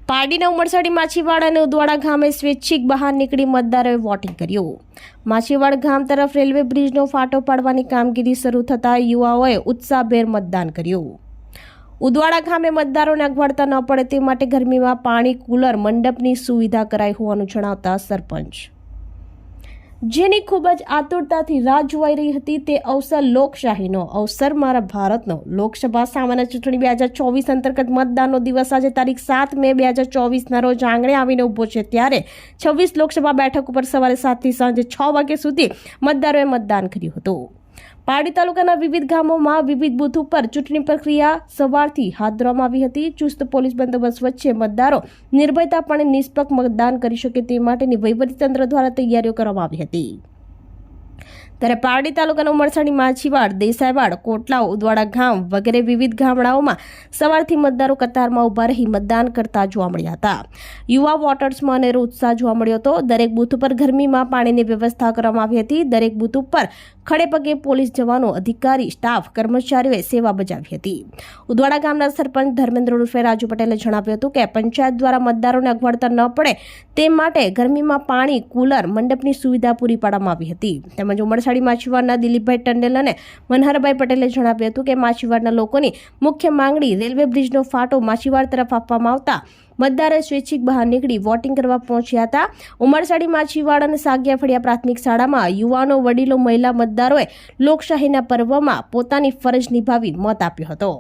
પારડીના ઉમરસાડી માછીવાડ અને ઉદવાડા ગામે સ્વૈચ્છિક બહાર નીકળી મતદારોએ વોટિંગ કર્યું। માછીવાડ ગામ તરફ રેલવે બ્રિજનો ફાટો પાડવાની કામગીરી શરૂ થતાં યુવાઓએ ઉત્સાહભેર મતદાન કર્યું। ઉદવાડા ગામે મતદારોને અગવડતા ન પડે તે માટે ગરમીમાં પાણી કુલર મંડપની સુવિધા કરાઈ હોવાનું જણાવતા સરપંચ, જેની ખૂબ જ આતુરતાથી રાહ જોવાઈ રહી હતી તે અવસર લોકશાહીનો અવસર મારા ભારતનો લોકસભા સામાન્ય ચૂંટણી 2024 અંતર્ગત મતદાનનો દિવસ આજે તારીખ 7 મે 2024ના રોજ આંગણે આવીને ઊભો છે। ત્યારે 26 લોકસભા બેઠક ઉપર સવારે 7 થી સાંજે 6 વાગ્યા સુધી મતદારોએ મતદાન કર્યું હતું। પારડી તાલુકાના વિવિધ ગામોમાં વિવિધ બૂથ ઉપર ચૂંટણી પ્રક્રિયા સવારથી હાથ ધરવામાં આવી હતી। ચુસ્ત પોલીસ બંદોબસ્ત વચ્ચે મતદારો નિર્ભયતાપણે નિષ્પક્ષ મતદાન કરી શકે તે માટેની વહીવટીતંત્ર દ્વારા તૈયારીઓ કરવામાં આવી હતી। ત્યારે પારડી તાલુકાના ઉમરસાડી માછીવાડ, દેસાઈવાડ, કોટલાવ, ઉદવાડા ગામ વગેરે વિવિધ ગામડાઓમાં સવારથી મતદારો કતારમાં ઊભા રહી મતદાન કરતા જોવા મળ્યા હતા। યુવા વોટર્સમાં અનેરો ઉત્સાહ જોવા મળ્યો હતો। દરેક બૂથ ઉપર ગરમીમાં પાણીની વ્યવસ્થા કરવામાં આવી હતી। દરેક બૂથ ઉપર ખડે પગે પોલીસ જવાનો, અધિકારી, સ્ટાફ, કર્મચારીઓએ સેવા બજાવી હતી। ઉદવાડા ગામના સરપંચ ધર્મેન્દ્ર ઉર્ફે રાજુ પટેલે જણાવ્યું હતું કે પંચાયત દ્વારા મતદારોને અગવડતા ન પડે તે માટે ગરમીમાં પાણી, કુલર, મંડપની સુવિધા પૂરી પાડવામાં આવી હતી। તેમજ ઉમરસાડી માછીવાડના દિલીપભાઈ ટંડેલ અને મનહરભાઈ પટેલે જણાવ્યું હતું કે માછીવાડના લોકોની મુખ્ય માંગણી રેલવે બ્રિજનો ફાટો માછીવાડ તરફ આપવામાં આવતા મતદારોએ સ્વૈચ્છિક બહાર નીકળી વોટિંગ કરવા પહોંચ્યા હતા। ઉમરસાડી માછીવાડ અને સાગિયા ફળિયા પ્રાથમિક શાળામાં યુવાનો, વડીલો, મહિલા મતદારોએ લોકશાહીના પર્વમાં પોતાની ફરજ નિભાવી મત આપ્યો હતો।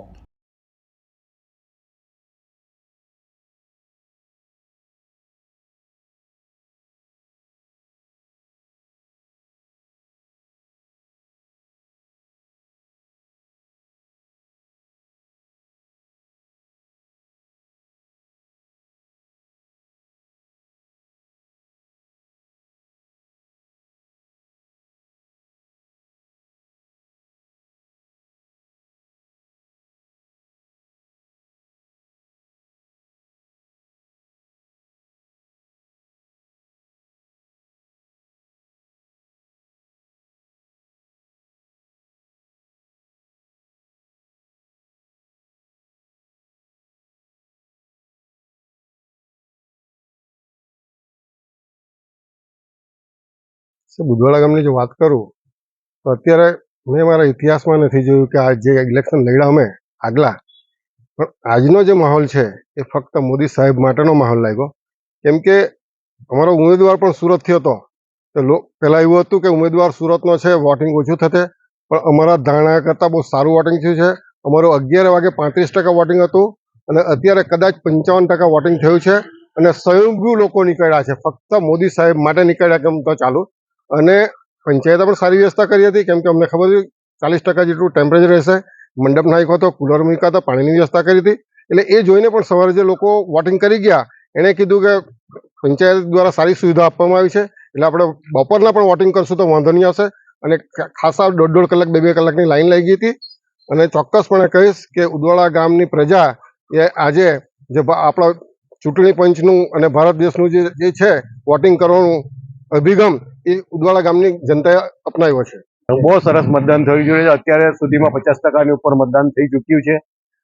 ઉદવાડા ગામની જો વાત કરું તો અત્યારે મેં મારા ઇતિહાસમાં નથી જોયું કે આ જે ઇલેક્શન લડ્યા અમે આગલા, પણ આજનો જે માહોલ છે એ ફક્ત મોદી સાહેબ માટેનો માહોલ લાગ્યો। કેમ કે અમારો ઉમેદવાર પણ સુરતથી હતો તો પહેલાં એવું હતું કે ઉમેદવાર સુરતનો છે, વોટિંગ ઓછું થશે, પણ અમારા ધારણા કરતાં બહુ સારું વોટિંગ થયું છે। અમારું 11 વાગે 35% વોટિંગ હતું અને અત્યારે કદાચ 55% વોટિંગ થયું છે અને સ્વયંભૂ લોકો નીકળ્યા છે, ફક્ત મોદી સાહેબ માટે નીકળ્યા કેમ તો ચાલુ। અને પંચાયતે પણ સારી વ્યવસ્થા કરી હતી કેમ કે અમને ખબર હતી 40% જેટલું ટેમ્પરેચર રહેશે, મંડપ નાખ્યો હતો, કુલર મૂક્યા હતા, પાણીની વ્યવસ્થા કરી હતી। એટલે એ જોઈને પણ સવારે જે લોકો વોટિંગ કરી ગયા એણે કીધું કે પંચાયત દ્વારા સારી સુવિધા આપવામાં આવી છે, એટલે આપણે બપોરના પણ વોટિંગ કરશું તો વાંધો નહીં આવશે। અને ખાસા 1.5 કલાક 2 કલાકની લાઈન લાગી હતી। અને ચોક્કસપણે કહીશ કે ઉદવાડા ગામની પ્રજા એ આજે જે આપણા ચૂંટણી પંચનું અને ભારત દેશનું જે છે વોટિંગ કરવાનું અભિગમ એ ઉદવાડા ગામની જનતાએ અપનાવ્યો છે। બહુ સરસ મતદાન થયું છે। અત્યારે સુધીમાં 50% ઉપર મતદાન થઈ ચૂક્યું છે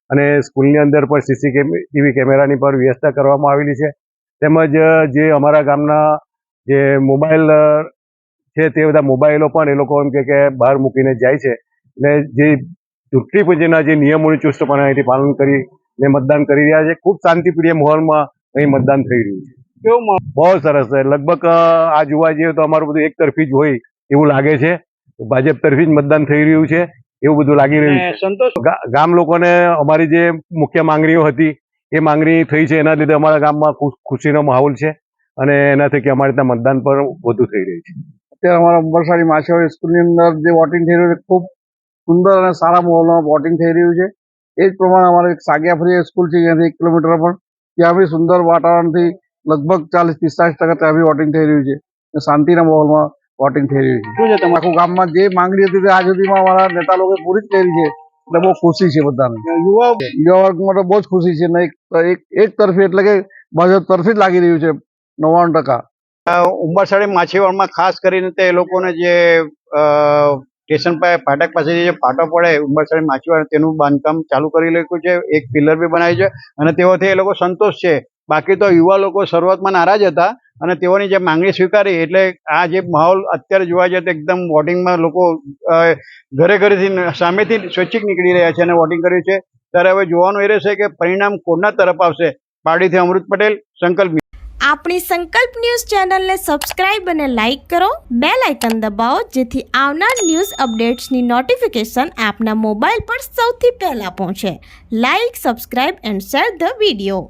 અને સ્કૂલની અંદર પણ સીસીટીવી કેમેરાની પણ વ્યવસ્થા કરવામાં આવેલી છે। તેમજ જે અમારા ગામના જે મોબાઈલ છે તે બધા મોબાઈલો પણ એ લોકો એમ કે બહાર મૂકીને જાય છે, એટલે જે ચૂંટણી પંચના જે નિયમોનું ચુસ્તપણે પાલન કરીને મતદાન કરી રહ્યા છે। ખૂબ શાંતિપ્રિય માહોલમાં અહીં મતદાન થઈ રહ્યું છે। બહુ સરસ છે। લગભગ આ જોવા જઈએ તો અમારું બધું એક તરફી જ હોય એવું લાગે છે, ભાજપ તરફી જ મતદાન થઈ રહ્યું છે એવું બધું લાગી રહ્યું છે। સંતોષ ગામ લોકોને અમારી જે મુખ્ય માંગણીઓ હતી એ માંગણી થઈ છે, એના લીધે અમારા ગામમાં ખુશીનો માહોલ છે અને એનાથી કે અમારે ત્યાં મતદાન પણ વધુ થઈ રહ્યું છે। અત્યારે અમારા ઉમરસાડી માછીવાડ સ્કૂલની અંદર જે વોટિંગ થઈ રહ્યું છે ખૂબ સુંદર અને સારા માહોલમાં વોટિંગ થઈ રહ્યું છે। એ જ પ્રમાણે અમારે એક સાગિયા ફળિયા સ્કૂલ છે જ્યાંથી 1 કિલોમીટર પણ, ત્યાં બી સુંદર વાતાવરણથી લગભગ 40-45% ત્યાં બી વોટિંગ થઈ રહ્યું છે અને શાંતિના માહોલમાં વોટિંગ થઈ રહ્યું છે। શું છે તમે આખું ગામમાં જે માંગણી હતી તે આજ સુધીમાં અમારા નેતા લોકોએ પૂરી જ કરી છે, એટલે બહુ ખુશી છે બધાને। યુવા વર્ગમાં તો બહુ જ ખુશી છે ને એક તરફી એટલે કે ભાજપ તરફી જ લાગી રહ્યું છે 99%। ઉમરસાડી માછીવાડમાં ખાસ કરીને તે લોકોને જે સ્ટેશન ફાટક પાસે જે ફાટો પડે ઉમરસાડી માછીવાડ તેનું બાંધકામ ચાલુ કરી નાખ્યું છે, એક પિલર બી બનાવ્યું છે અને તેઓથી એ લોકો સંતોષ છે બાકી તો યુવા લોકો શરૂઆતમાં નારાજ હતા અને તેઓની જે માંગણી સ્વીકારી એટલે આ જે માહોલ અત્યારે જોવા જાય તો એકદમ વોટિંગમાં લોકો ઘરે ઘરેથી સામેથી સ્વૈચ્છિક નીકળી રહ્યા છે અને વોટિંગ કર્યું છે. ત્યારે હવે જોવાનું એ રહેશે કે પરિણામ કોના તરફ આવશે. પારડીથી અમૃત પટેલ, સંકલ્પ. આપણી સંકલ્પ ન્યૂઝ ચેનલને સબસ્ક્રાઇબ અને લાઇક કરો, બેલ આઇકન દબાવો જેથી આવનાર ન્યૂઝ અપડેટ્સની નોટિફિકેશન આપના મોબાઈલ પર સૌથી પહેલા પહોંચે. Like, subscribe and share the video.